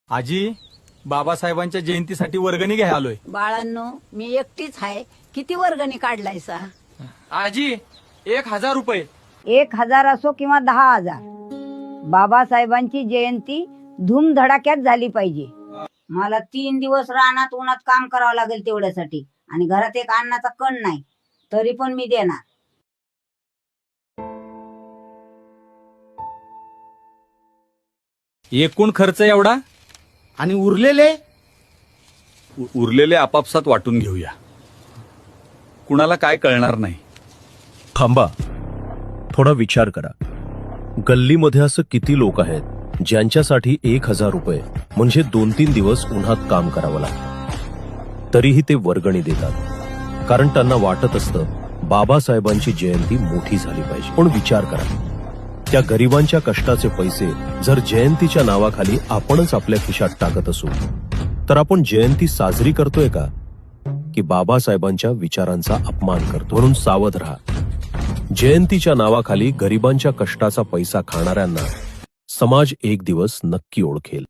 आजी, बाबासाहेबांच्या जयंतीसाठी वर्गणी घ्यायला आलोय. बाळांनो, मी एकटीच आहे. किती वर्गणी काढलायसा? आजी, 1000 रुपये. 1000 असो किंवा 10,000, बाबासाहेबांची जयंती धूमधडाक्यात झाली पाहिजे. मला 3 दिवस रानात उन्हात काम करावं लागेल तेवढ्यासाठी, आणि घरात एक अन्नाचा कण नाही, तरी पण मी देणार. एकूण खर्च एवढा आणि उरलेले उरलेले आपापसात वाटून घेऊया. कुणाला काय कळणार नाही. थांबा, थोडा विचार करा. गल्लीमध्ये असं किती लोक आहेत ज्यांच्यासाठी 1000 रुपये म्हणजे 2-3 दिवस उन्हात काम करावं लागतं, तरीही ते वर्गणी देतात, कारण त्यांना वाटत असतं बाबासाहेबांची जयंती मोठी झाली पाहिजे. पण विचार करा, त्या गरिबांच्या कष्टाचे पैसे जर जयंतीच्या नावाखाली आपणच आपल्या खिशात टाकत असू, तर आपण जयंती साजरी करतोय का, की बाबासाहेबांच्या विचारांचा अपमान करतो? म्हणून सावध राहा. जयंतीच्या नावाखाली गरिबांच्या कष्टाचा पैसा खाणाऱ्यांना समाज एक दिवस नक्की ओळखेल.